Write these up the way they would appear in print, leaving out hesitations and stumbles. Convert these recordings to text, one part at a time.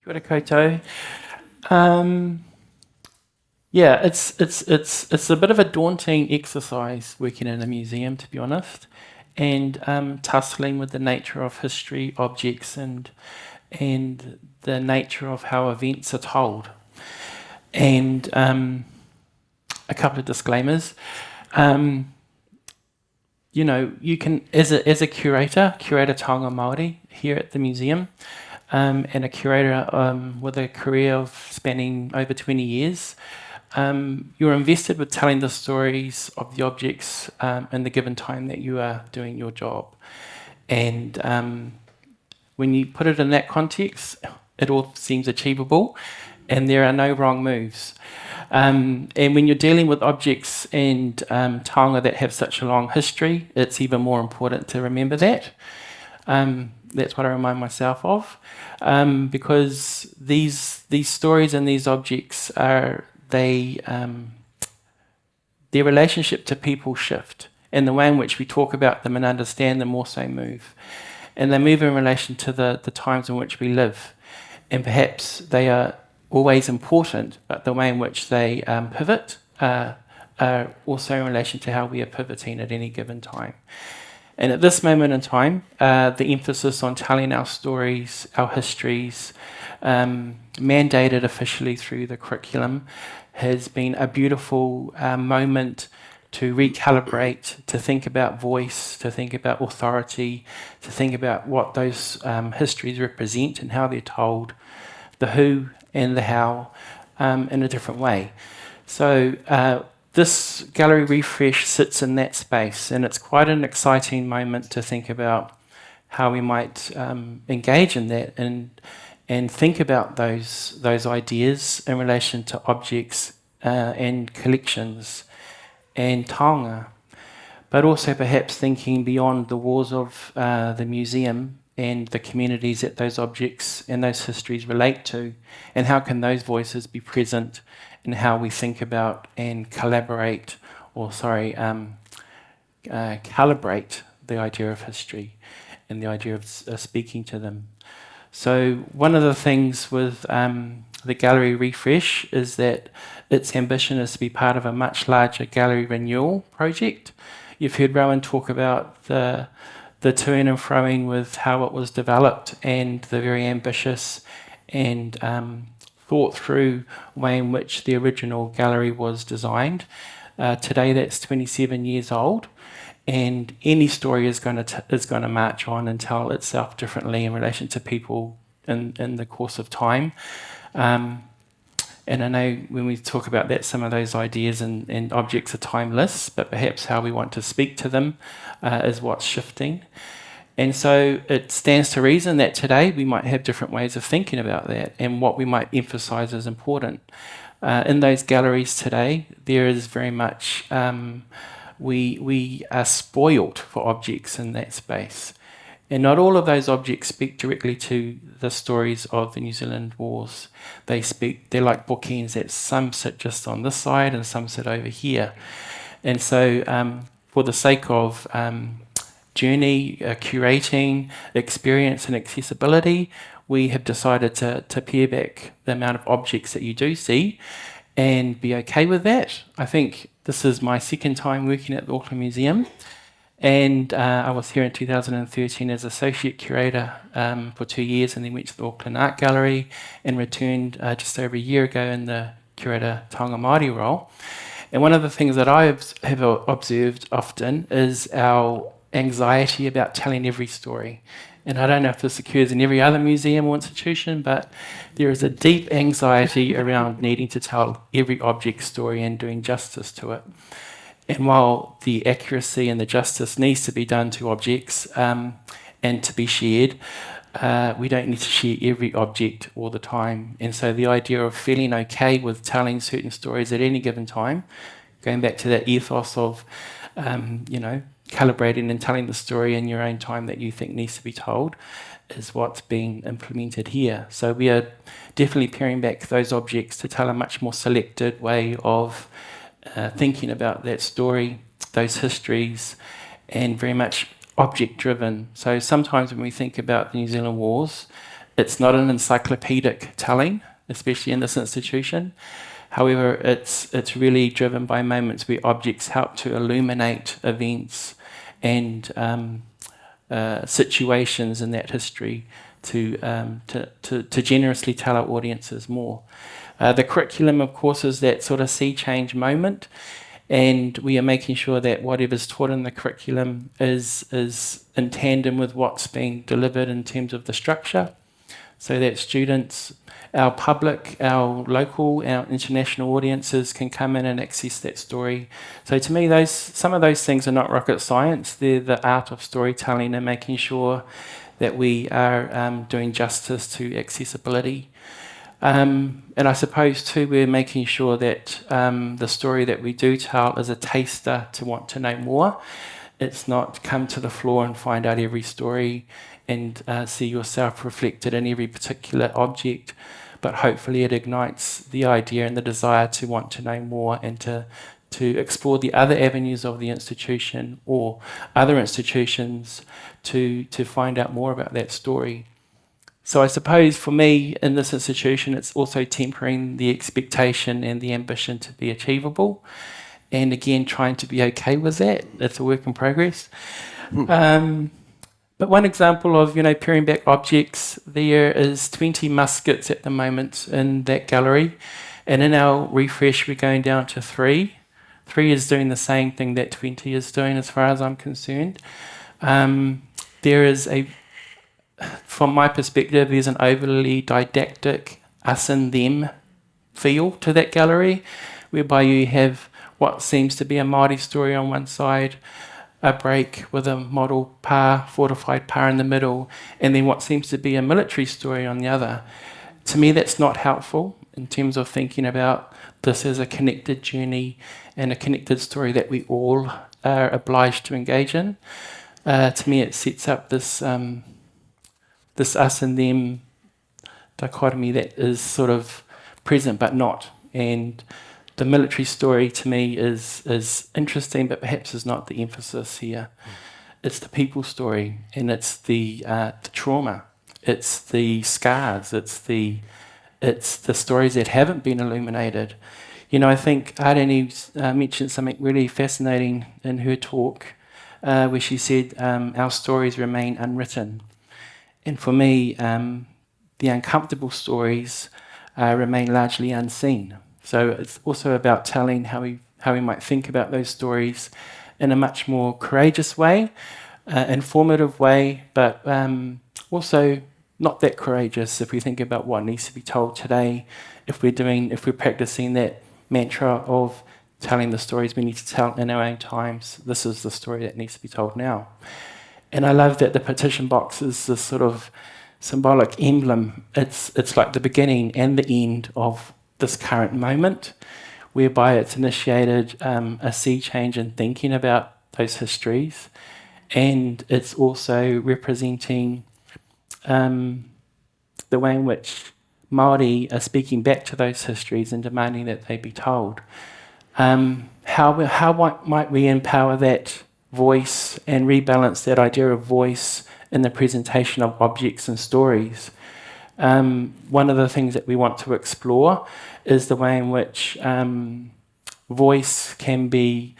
Kia ora koutou. Um, yeah, it's a bit of a daunting exercise working in a museum, to be honest, and tussling with the nature of history, objects, and the nature of how events are told. And a couple of disclaimers. You can, as a curator, taonga Māori here at the museum, and a curator with a career of spanning over 20 years. You're invested with telling the stories of the objects in the given time that you are doing your job. And when you put it in that context, it all seems achievable and there are no wrong moves. And when you're dealing with objects and taonga that have such a long history, it's even more important to remember that. That's what I remind myself of, because these stories and these objects their relationship to people shift, and the way in which we talk about them and understand them also move, and they move in relation to the times in which we live, and perhaps they are always important, but the way in which they pivot are also in relation to how we are pivoting at any given time. And at this moment in time, the emphasis on telling our stories, our histories, mandated officially through the curriculum, has been a beautiful moment to recalibrate, to think about voice, to think about authority, to think about what those histories represent and how they're told, the who and the how, in a different way. So this gallery refresh sits in that space, and it's quite an exciting moment to think about how we might engage in that and think about those ideas in relation to objects and collections and taonga, but also perhaps thinking beyond the walls of the museum and the communities that those objects and those histories relate to, and how can those voices be present in how we think about and calibrate the idea of history and the idea of speaking to them. So one of the things with the gallery refresh is that its ambition is to be part of a much larger gallery renewal project. You've heard Rowan talk about the to-ing and fro-ing with how it was developed and the very ambitious and thought through way in which the original gallery was designed. Today that's 27 years old, and any story is going to march on and tell itself differently in relation to people in the course of time. And I know when we talk about that, some of those ideas and objects are timeless, but perhaps how we want to speak to them is what's shifting. And so it stands to reason that today we might have different ways of thinking about that and what we might emphasise as important. In those galleries today, there is very much, we are spoilt for objects in that space. And not all of those objects speak directly to the stories of the New Zealand wars. They're like bookends, that some sit just on this side and some sit over here. And so for the sake of journey, curating, experience and accessibility, we have decided to pare back the amount of objects that you do see and be okay with that. I think this is my second time working at the Auckland Museum, and I was here in 2013 as associate curator for 2 years, and then went to the Auckland Art Gallery and returned just over a year ago in the curator taonga Māori role. And one of the things that I have observed often is our anxiety about telling every story. And I don't know if this occurs in every other museum or institution, but there is a deep anxiety around needing to tell every object story and doing justice to it. And while the accuracy and the justice needs to be done to objects and to be shared, we don't need to share every object all the time. And so the idea of feeling okay with telling certain stories at any given time, going back to that ethos of, calibrating and telling the story in your own time that you think needs to be told, is what's being implemented here. So we are definitely paring back those objects to tell a much more selected way of thinking about that story, those histories, and very much object driven. So sometimes when we think about the New Zealand wars, It's not an encyclopedic telling, especially in this institution. However, it's really driven by moments where objects help to illuminate events and situations in that history to generously tell our audiences more. The curriculum, of course, is that sort of sea change moment, and we are making sure that whatever's taught in the curriculum is in tandem with what's being delivered in terms of the structure, so that students, our public, our local, our international audiences can come in and access that story. So to me, some of those things are not rocket science. They're the art of storytelling and making sure that we are doing justice to accessibility. And I suppose too, we're making sure that the story that we do tell is a taster to want to know more. It's not come to the floor and find out every story and see yourself reflected in every particular object, but hopefully it ignites the idea and the desire to want to know more and to explore the other avenues of the institution or other institutions to find out more about that story. So I suppose for me in this institution, it's also tempering the expectation and the ambition to be achievable. And again, trying to be okay with that. It's a work in progress. But one example of, paring back objects, there is 20 muskets at the moment in that gallery. And in our refresh, we're going down to 3. 3 is doing the same thing that 20 is doing as far as I'm concerned. There is from my perspective, there's an overly didactic us and them feel to that gallery, whereby you have what seems to be a Māori story on one side, a break with a model pa, fortified pa in the middle, and then what seems to be a military story on the other. To me, that's not helpful in terms of thinking about this as a connected journey and a connected story that we all are obliged to engage in. To me, it sets up this us and them dichotomy that is sort of present but not. And the military story to me is interesting, but perhaps is not the emphasis here. It's the people story, and it's the trauma, it's the scars, it's the stories that haven't been illuminated. I think Arani mentioned something really fascinating in her talk, where she said our stories remain unwritten. And for me, the uncomfortable stories remain largely unseen. So it's also about telling how we might think about those stories in a much more courageous way, informative way, but also not that courageous if we think about what needs to be told today. If we're practicing that mantra of telling the stories we need to tell in our own times, this is the story that needs to be told now. And I love that the petition box is this sort of symbolic emblem. It's like the beginning and the end of this current moment, whereby it's initiated a sea change in thinking about those histories, and it's also representing the way in which Māori are speaking back to those histories and demanding that they be told. How might we empower that voice and rebalance that idea of voice in the presentation of objects and stories? One of the things that we want to explore is the way in which voice can be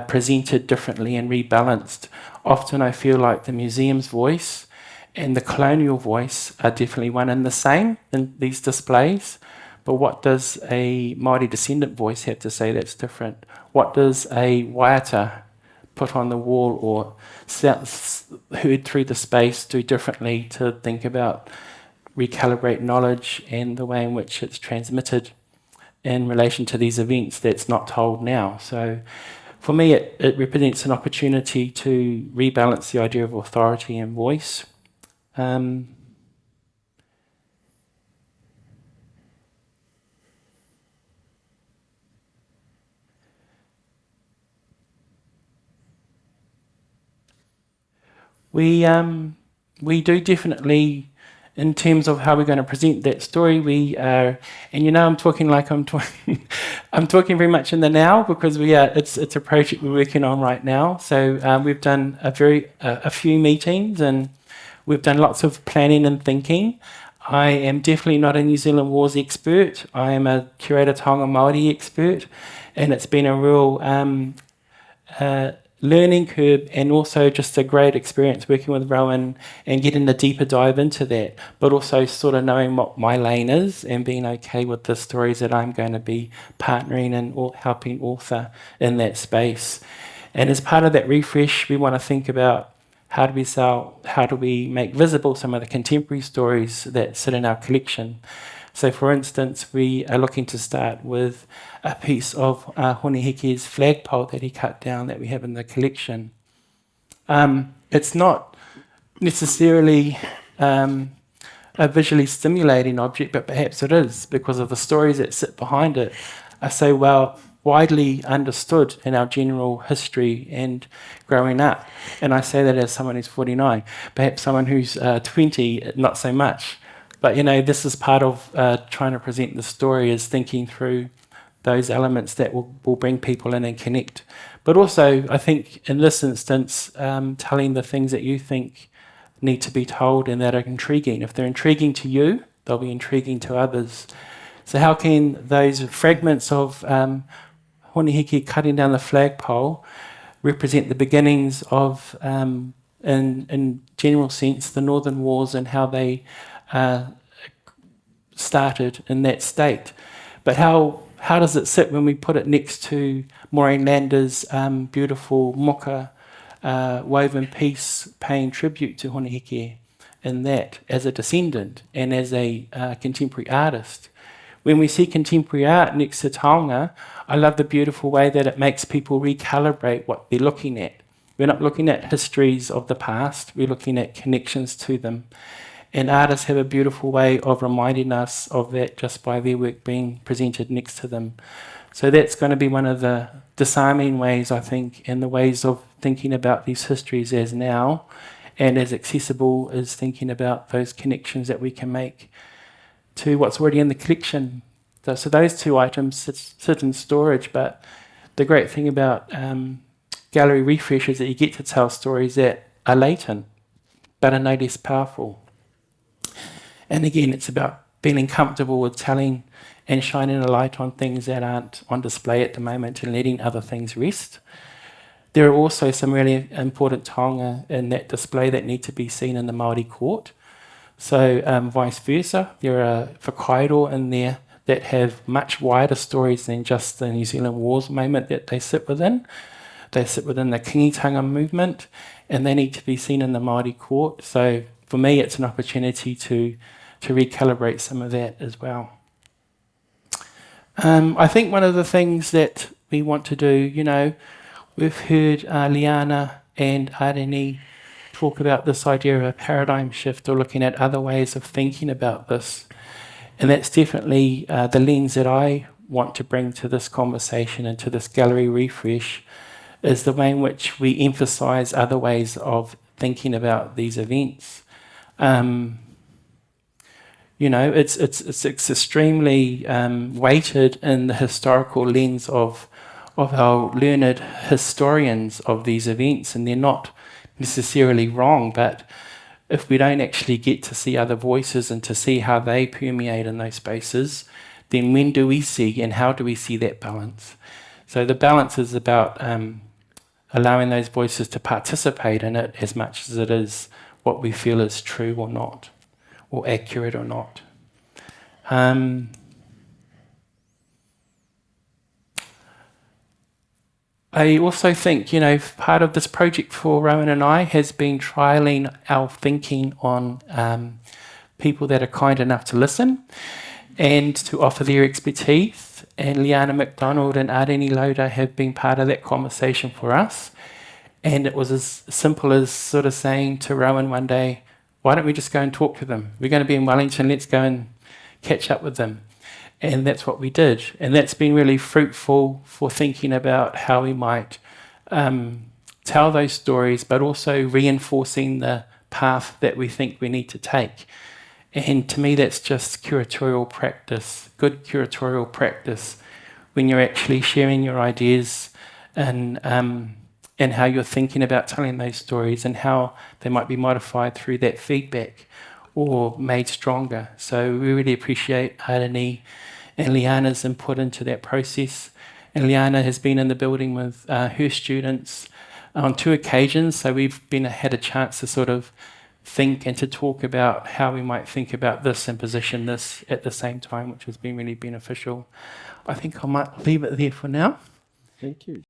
presented differently and rebalanced. Often I feel like the museum's voice and the colonial voice are definitely one and the same in these displays, but what does a Māori descendant voice have to say that's different? What does a waiata put on the wall or heard through the space do differently to think about recalibrate knowledge and the way in which it's transmitted in relation to these events that's not told now? So for me, it represents an opportunity to rebalance the idea of authority and voice. We do definitely, in terms of how we're going to present that story, we are, and I'm talking like I'm talking, I'm talking very much in the now, because it's a project we're working on right now. So we've done a few meetings, and we've done lots of planning and thinking. I am definitely not a New Zealand Wars expert. I am a Curator Taonga Māori expert, and it's been a real learning curve and also just a great experience working with Rowan and getting a deeper dive into that, but also sort of knowing what my lane is and being okay with the stories that I'm going to be partnering and or helping author in that space. And as part of that refresh, we want to think about how do we make visible some of the contemporary stories that sit in our collection. So, for instance, we are looking to start with a piece of Honihike's flagpole that he cut down that we have in the collection. It's not necessarily a visually stimulating object, but perhaps it is because of the stories that sit behind it are so widely understood in our general history and growing up. And I say that as someone who's 49. Perhaps someone who's 20, not so much. But, this is part of trying to present the story, is thinking through those elements that will bring people in and connect. But also, I think, in this instance, telling the things that you think need to be told and that are intriguing. If they're intriguing to you, they'll be intriguing to others. So how can those fragments of Honihike cutting down the flagpole represent the beginnings of, in general sense, the Northern Wars and how they started in that state? But how does it sit when we put it next to Maureen Lander's beautiful moka woven piece paying tribute to Honihike in that as a descendant and as a contemporary artist? When we see contemporary art next to taonga, I love the beautiful way that it makes people recalibrate what they're looking at. We're not looking at histories of the past, we're looking at connections to them. And artists have a beautiful way of reminding us of that just by their work being presented next to them. So that's going to be one of the disarming ways, I think, and the ways of thinking about these histories as now and as accessible as thinking about those connections that we can make to what's already in the collection. So those two items sit in storage, but the great thing about gallery refresh is that you get to tell stories that are latent, but are no less powerful. And again, it's about feeling comfortable with telling and shining a light on things that aren't on display at the moment and letting other things rest. There are also some really important taonga in that display that need to be seen in the Māori court. So vice versa, there are whakairo in there that have much wider stories than just the New Zealand Wars moment that they sit within. They sit within the kingitanga movement and they need to be seen in the Māori court. So for me, it's an opportunity to recalibrate some of that as well. I think one of the things that we want to do, we've heard Liana and Areni talk about this idea of a paradigm shift or looking at other ways of thinking about this. And that's definitely the lens that I want to bring to this conversation and to this gallery refresh, is the way in which we emphasise other ways of thinking about these events. It's extremely weighted in the historical lens of our learned historians of these events, and they're not necessarily wrong, but if we don't actually get to see other voices and to see how they permeate in those spaces, then when do we see and how do we see that balance? So the balance is about allowing those voices to participate in it as much as it is what we feel is true or not, or accurate or not. I also think, part of this project for Rowan and I has been trialling our thinking on people that are kind enough to listen and to offer their expertise. And Liana McDonald and Areni Loader have been part of that conversation for us. And it was as simple as sort of saying to Rowan one day, why don't we just go and talk to them? We're going to be in Wellington, let's go and catch up with them. And that's what we did. And that's been really fruitful for thinking about how we might tell those stories, but also reinforcing the path that we think we need to take. And to me, that's just curatorial practice, good curatorial practice, when you're actually sharing your ideas and how you're thinking about telling those stories and how they might be modified through that feedback, or made stronger. So we really appreciate Arani and Liana's input into that process. And Liana has been in the building with her students on 2 occasions, so we've had a chance to sort of think and to talk about how we might think about this and position this at the same time, which has been really beneficial. I think I might leave it there for now. Thank you.